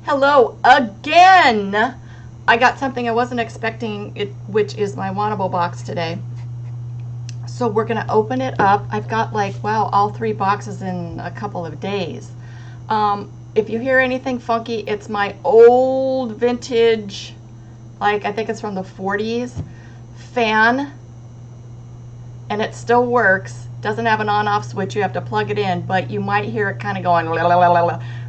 Hello again. I got something I wasn't expecting, which is my Wantable box today. So we're going to open it up. I've got like, wow, all 3 boxes in a couple of days. If you hear anything funky, it's my old vintage, like I think it's from the 40s, fan. And it still works. Doesn't have an on-off switch. You have to plug it in, but you might hear it kind of going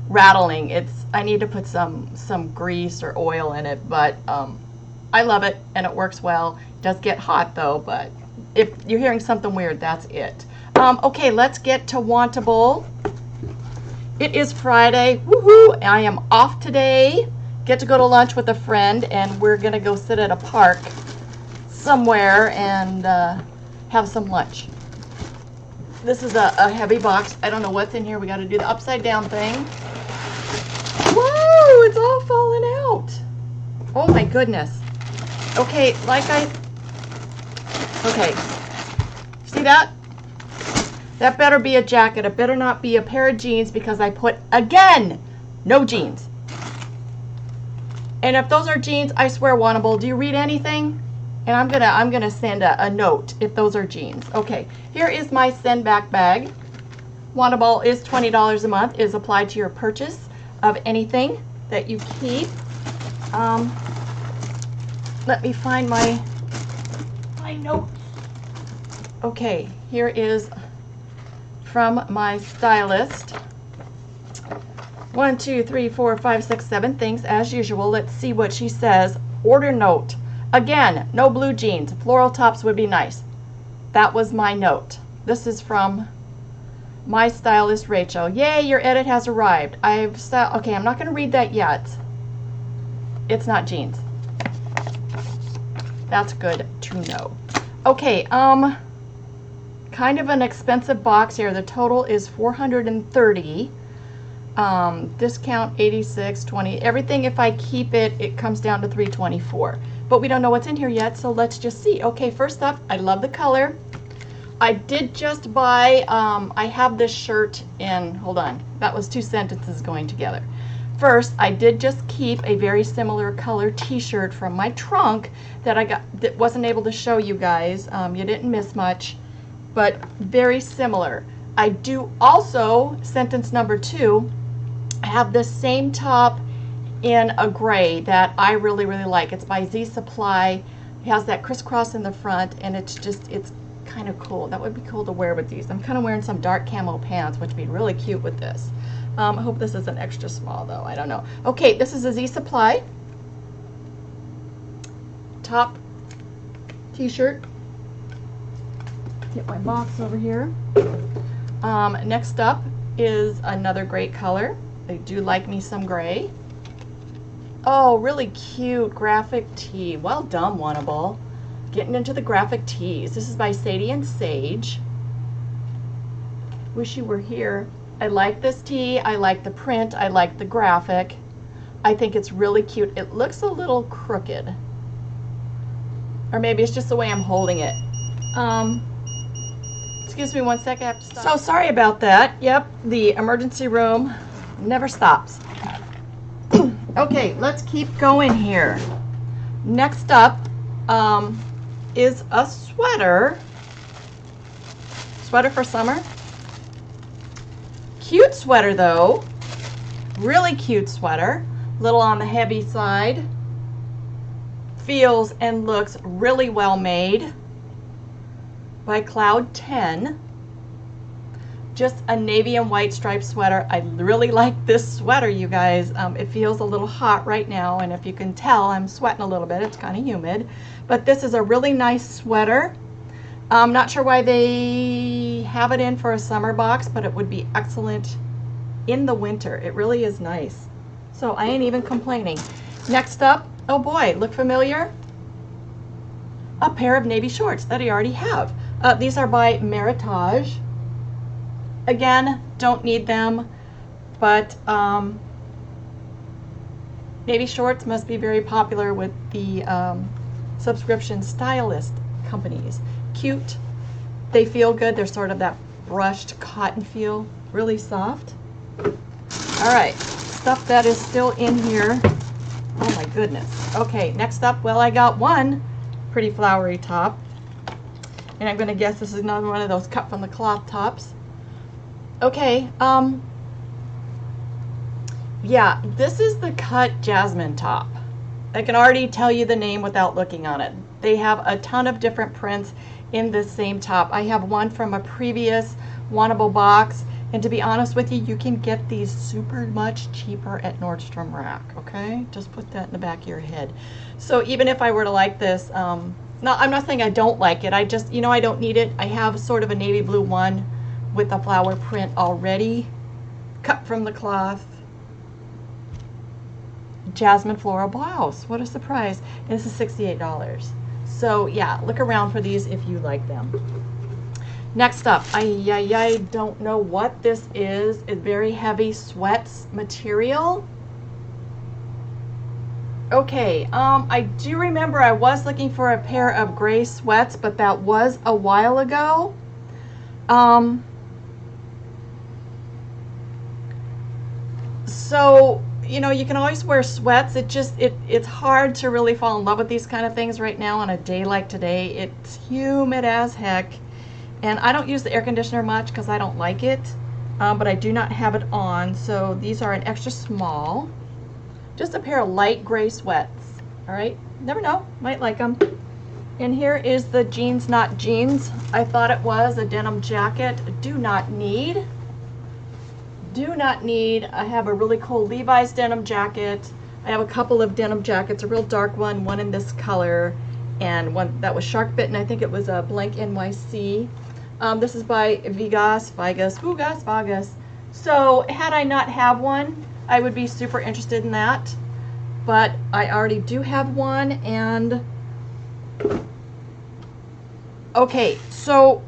rattling. I need to put some grease or oil in it, but I love it and it works well. It does get hot though, but if you're hearing something weird, that's it. Okay, let's get to Wantable. It is Friday. Woohoo! I am off today. Get to go to lunch with a friend, and we're gonna go sit at a park somewhere and have some lunch. This is a heavy box. I don't know what's in here. We got to do the upside down thing. Whoa, it's all falling out. Oh my goodness. Okay, okay. See that? That better be a jacket. It better not be a pair of jeans, because I put, again, no jeans. And if those are jeans, I swear, Wantable, do you read anything? And I'm gonna send a note if those are jeans. Okay, here is my send back bag. Wantable is $20 a month. Is applied to your purchase of anything that you keep. Let me find my notes. Okay, here is from my stylist. 1, 2, 3, 4, 5, 6, 7 things as usual. Let's see what she says. Order note. Again, no blue jeans. Floral tops would be nice. That was my note. This is from my stylist, Rachel. Yay, your edit has arrived. Okay, I'm not going to read that yet. It's not jeans. That's good to know. Okay, kind of an expensive box here. The total is $430. Discount $86.20. Everything, if I keep it, it comes down to $324. But we don't know what's in here yet, so let's just see. Okay, first up, I love the color. I did just buy, I have this shirt in, hold on, that was 2 sentences going together. First, I did just keep a very similar color t-shirt from my trunk that I got, that wasn't able to show you guys. You didn't miss much, but very similar. I do also, sentence number 2, I have the same top in a gray that I really, really like. It's by Z Supply. It has that crisscross in the front, and it's kind of cool. That would be cool to wear with these. I'm kind of wearing some dark camo pants, which would be really cute with this. I hope this is an extra small though. I don't know. Okay, this is a Z Supply top t-shirt. Get my box over here. Next up is another great color. I do like me some gray. Oh, really cute graphic tee. Well done, Wantable. Getting into the graphic tees. This is by Sadie and Sage. Wish you were here. I like this tee. I like the print. I like the graphic. I think it's really cute. It looks a little crooked. Or maybe it's just the way I'm holding it. Excuse me one second. I have to stop. So sorry about that. Yep, the emergency room never stops. Okay, let's keep going here. Next up is a sweater. Sweater for summer. Cute sweater though. Really cute sweater. Little on the heavy side. Feels and looks really well made. By Cloud 10. Just a navy and white striped sweater. I really like this sweater, you guys. It feels a little hot right now, and if you can tell, I'm sweating a little bit. It's kind of humid, but this is a really nice sweater. I'm not sure why they have it in for a summer box, but it would be excellent in the winter. It really is nice. So I ain't even complaining. Next up, oh boy, look familiar? A pair of navy shorts that I already have. These are by Meritage. Again, don't need them, but navy shorts must be very popular with the subscription stylist companies. Cute. They feel good. They're sort of that brushed cotton feel. Really soft. All right. stuff that is still in here. Oh my goodness. Okay, next up, well, I got one pretty flowery top. And I'm going to guess this is another one of those cut from the cloth tops. Okay, yeah, this is the cut Jasmine top. I can already tell you the name without looking on it. They have a ton of different prints in this same top. I have one from a previous Wantable box, and to be honest with you, you can get these super much cheaper at Nordstrom Rack, okay? Just put that in the back of your head. So even if I were to like this, no, I'm not saying I don't like it. I just, you know, I don't need it. I have sort of a navy blue one with a flower print already, cut from the cloth. Jasmine floral blouse. What a surprise. And this is $68. So yeah, look around for these if you like them. Next up, I don't know what this is. It's very heavy sweats material. Okay, I do remember I was looking for a pair of gray sweats, but that was a while ago. So, you know, you can always wear sweats. It's hard to really fall in love with these kind of things right now on a day like today. It's humid as heck. And I don't use the air conditioner much because I don't like it. But I do not have it on. So these are an extra small. Just a pair of light gray sweats. All right. Never know. Might like them. And here is the jeans not jeans. I thought it was a denim jacket. Do not need. Do not need. I have a really cool Levi's denim jacket. I have a couple of denim jackets, a real dark one in this color, and one that was shark bitten. I think it was a blank NYC. This is by Vigoss. So had I not have one, I would be super interested in that. But I already do have one, and okay, so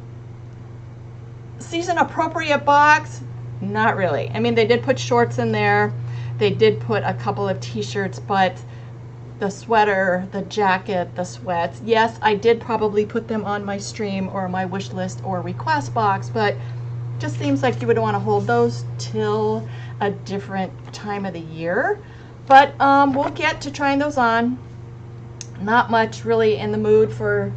season appropriate box. Not really. I mean, they did put shorts in there. They did put a couple of t-shirts, but the sweater, the jacket, the sweats, yes, I did probably put them on my stream or my wish list or request box, but just seems like you would want to hold those till a different time of the year. But we'll get to trying those on. Not much really in the mood for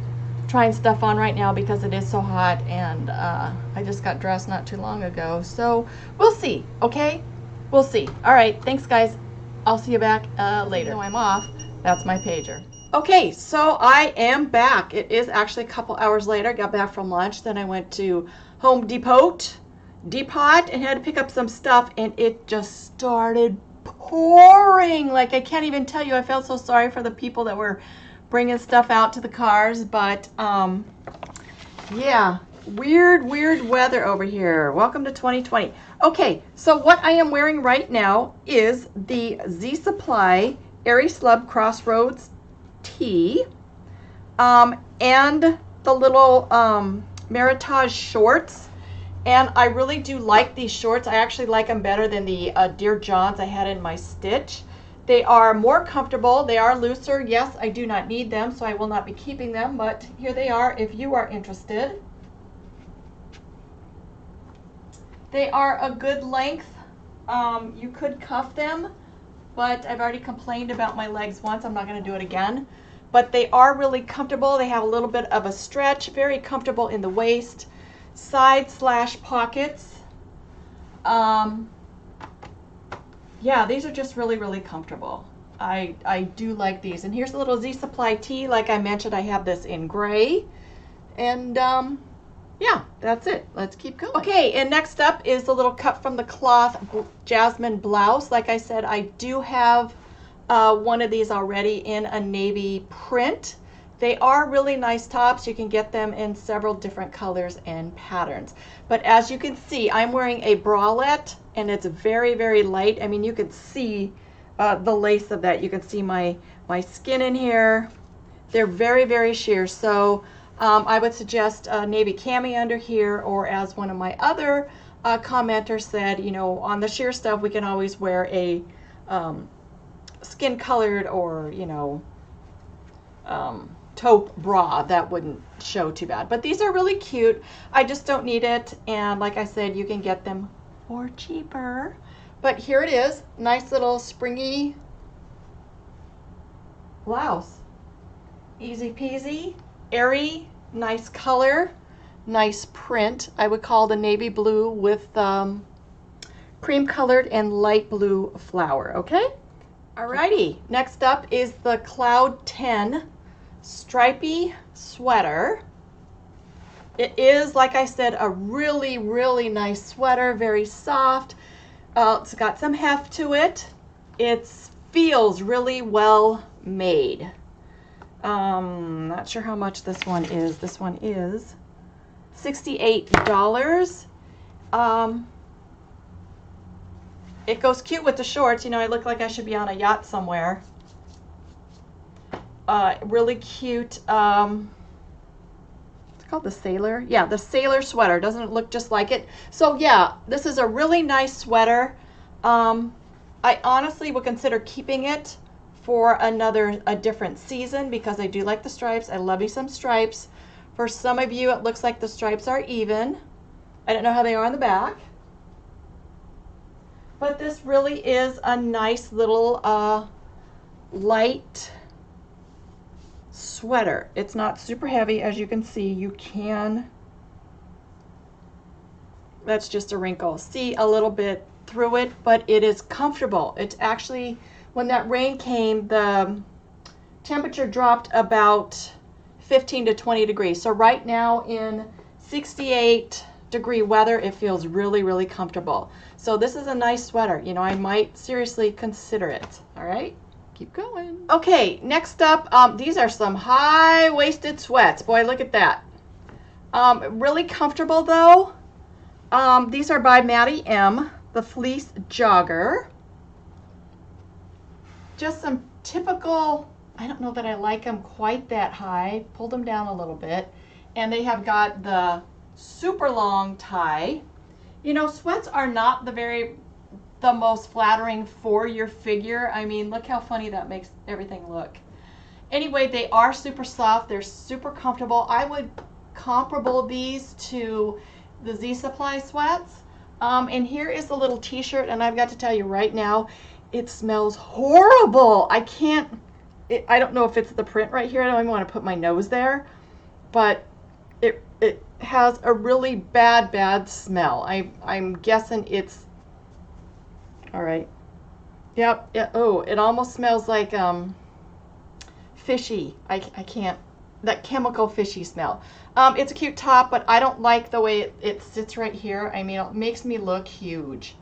trying stuff on right now because it is so hot, and I just got dressed not too long ago, so we'll see. Okay, we'll see. All right, thanks guys. I'll see you back later. Even though I'm off, that's my pager. Okay, so I am back. It is actually a couple hours later. I got back from lunch, then I went to Home Depot and had to pick up some stuff, and it just started pouring. Like, I can't even tell you. I felt so sorry for the people that were bringing stuff out to the cars, but yeah, weird weather over here. Welcome to 2020. Okay, so what I am wearing right now is the Z Supply Airy Slub Crossroads tee, and the little Meritage shorts. And I really do like these shorts. I actually like them better than the Dear Johns I had in my stitch. They are more comfortable. They are looser. Yes, I do not need them, so I will not be keeping them, but here they are if you are interested. They are a good length. You could cuff them, but I've already complained about my legs once. I'm not going to do it again. But they are really comfortable. They have a little bit of a stretch, very comfortable in the waist, side/pockets. Yeah, these are just really comfortable. I do like these. And here's a little Z Supply tee. Like I mentioned, I have this in gray. And yeah, that's it. Let's keep going. Okay, and next up is the little cut from the cloth Jasmine blouse. Like I said, I do have one of these already in a navy print. They are really nice tops. You can get them in several different colors and patterns. But as you can see, I'm wearing a bralette, and it's very light. I mean, you can see the lace of that. You can see my skin in here. They're very sheer. So I would suggest a navy cami under here, or as one of my other commenters said, you know, on the sheer stuff, we can always wear a skin colored or, you know, taupe bra. That wouldn't show too bad. But these are really cute. I just don't need it. And like I said, you can get them for cheaper But here it is, nice little springy blouse. Easy peasy, airy, nice color, nice print. I would call the navy blue with cream colored and light blue flower, okay? Alrighty, next up is the Cloud 10 stripy sweater. It is, like I said, a really, really nice sweater, very soft. It's got some heft to it. It feels really well made. Not sure how much this one is. This one is $68. It goes cute with the shorts. You know, I look like I should be on a yacht somewhere. Really cute. It's called the sailor. Yeah, the sailor sweater. Doesn't it look just like it? So yeah, this is a really nice sweater. I honestly would consider keeping it for a different season because I do like the stripes. I love me some stripes. For some of you, it looks like the stripes are even. I don't know how they are on the back. But this really is a nice little light sweater. It's not super heavy, as you can see. You can, that's just a wrinkle, see a little bit through it, but it is comfortable. It's actually, when that rain came, the temperature dropped about 15 to 20 degrees. So right now in 68-degree weather, it feels really, really comfortable. So this is a nice sweater. You know, I might seriously consider it. All right, keep going. Okay, next up, these are some high-waisted sweats. Boy, look at that. Really comfortable though. These are by Matty M, the fleece jogger. Just some typical, I don't know that I like them quite that high. Pulled them down a little bit. And they have got the super long tie. You know, sweats are not the most flattering for your figure. I mean, look how funny that makes everything look. Anyway, they are super soft. They're super comfortable. I would comparable these to the Z Supply sweats. And here is the little t-shirt, and I've got to tell you right now, it smells horrible. I don't know if it's the print right here. I don't even want to put my nose there, but it has a really bad smell. I'm guessing it's, all right. Yep. Yeah, oh, it almost smells like fishy. I can't, that chemical fishy smell. It's a cute top, but I don't like the way it sits right here. I mean, it makes me look huge.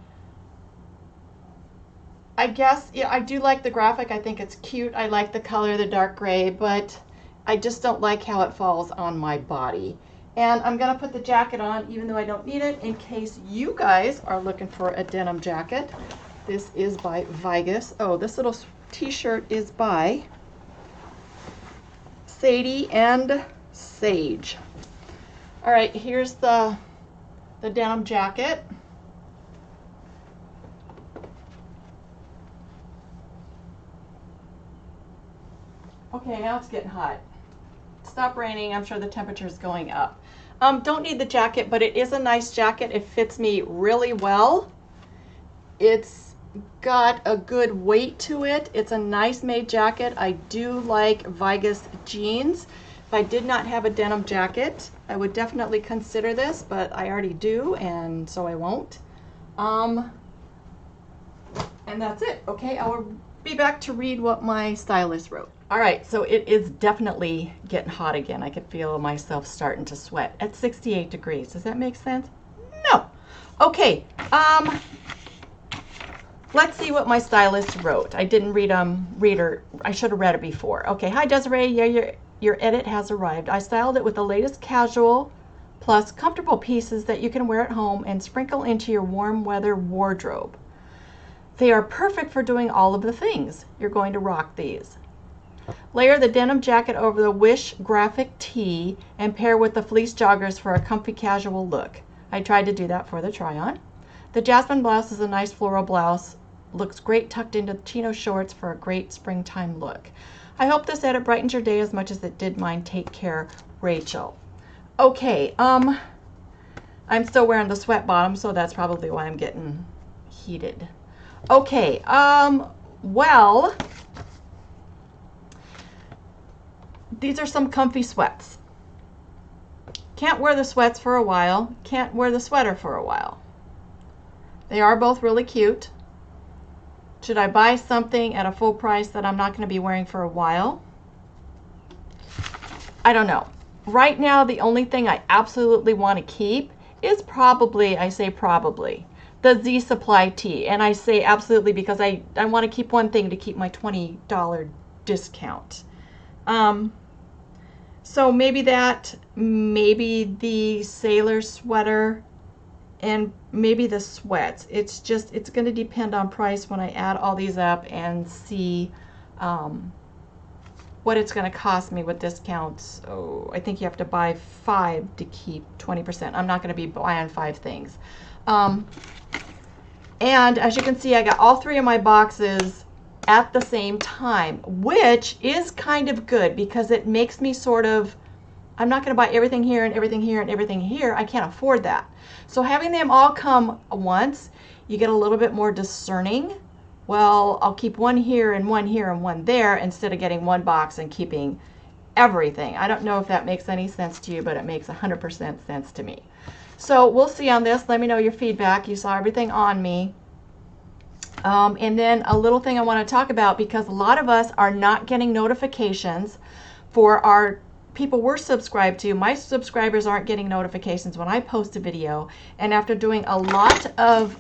I guess, yeah, I do like the graphic. I think it's cute. I like the color, the dark gray, but I just don't like how it falls on my body. And I'm gonna put the jacket on, even though I don't need it, in case you guys are looking for a denim jacket. This is by Vigoss. Oh, this little t-shirt is by Sadie and Sage. All right, here's the denim jacket. Okay, now it's getting hot. Stop raining. I'm sure the temperature is going up. Don't need the jacket, but it is a nice jacket. It fits me really well. It's got a good weight to it. It's a nice made jacket. I do like Vigoss jeans. If I did not have a denim jacket, I would definitely consider this, but I already do, and so I won't. And that's it. Okay, I will be back to read what my stylist wrote. All right, so it is definitely getting hot again. I could feel myself starting to sweat at 68 degrees. Does that make sense? No. Okay, let's see what my stylist wrote. I didn't read her. I should have read it before. Okay, hi Desiree. Yeah, your edit has arrived. I styled it with the latest casual plus comfortable pieces that you can wear at home and sprinkle into your warm weather wardrobe. They are perfect for doing all of the things. You're going to rock these. Layer the denim jacket over the Wish graphic tee and pair with the fleece joggers for a comfy casual look. I tried to do that for the try-on. The Jasmine blouse is a nice floral blouse. Looks great tucked into chino shorts for a great springtime look. I hope this edit brightens your day as much as it did mine. Take care, Rachel. Okay, I'm still wearing the sweat bottom, so that's probably why I'm getting heated. Okay, well, these are some comfy sweats. Can't wear the sweats for a while, can't wear the sweater for a while. They are both really cute. Should I buy something at a full price that I'm not going to be wearing for a while? I don't know. Right now, the only thing I absolutely want to keep is probably, I say probably, the Z Supply tee. And I say absolutely because I want to keep one thing to keep my $20 discount. So maybe that, maybe the sailor sweater, and maybe the sweats. It's going to depend on price when I add all these up and see what it's going to cost me with discounts. Oh, I think you have to buy 5 to keep 20%. I'm not going to be buying 5 things. And as you can see, I got all 3 of my boxes at the same time, which is kind of good because it makes me sort of, I'm not going to buy everything here and everything here and everything here. I can't afford that. So having them all come once, you get a little bit more discerning. Well, I'll keep one here and one there instead of getting one box and keeping everything. I don't know if that makes any sense to you, but it makes 100% sense to me. So we'll see on this. Let me know your feedback. You saw everything on me. And then a little thing I want to talk about, because a lot of us are not getting notifications for our people we're subscribed to. My subscribers aren't getting notifications when I post a video. And after doing a lot of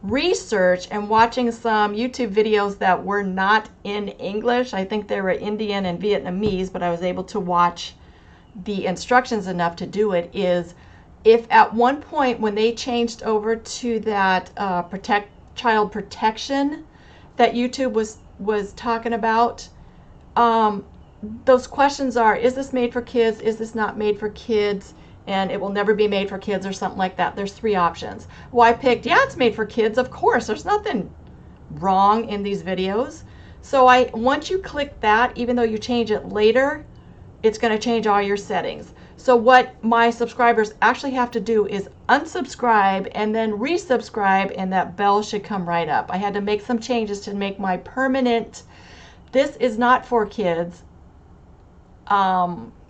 research and watching some YouTube videos that were not in English, I think they were Indian and Vietnamese, but I was able to watch the instructions enough to do it, is if at one point when they changed over to that child protection that YouTube was talking about, those questions are, is this made for kids? Is this not made for kids? And it will never be made for kids or something like that. There's 3 options. Well, I picked, yeah, it's made for kids. Of course, there's nothing wrong in these videos. So once you click that, even though you change it later, it's going to change all your settings. So what my subscribers actually have to do is unsubscribe and then resubscribe, and that bell should come right up. I had to make some changes to make my permanent, this is not for kids,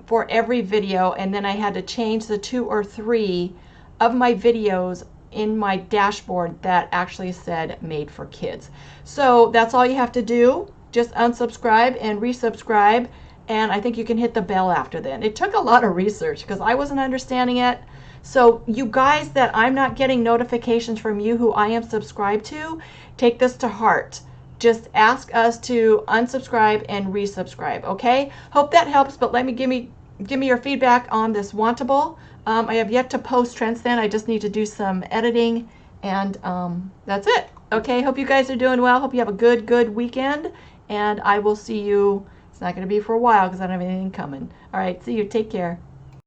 for every video, and then I had to change the 2 or 3 of my videos in my dashboard that actually said made for kids. So that's all you have to do. Just unsubscribe and resubscribe, and I think you can hit the bell after then. It took a lot of research because I wasn't understanding it. So you guys that I'm not getting notifications from you who I am subscribed to, take this to heart. Just ask us to unsubscribe and resubscribe, okay? Hope that helps, but give me your feedback on this Wantable. I have yet to post trends then. I just need to do some editing, and that's it. Okay, hope you guys are doing well. Hope you have a good weekend, and I will see you. It's not going to be for a while because I don't have anything coming. All right, see you. Take care.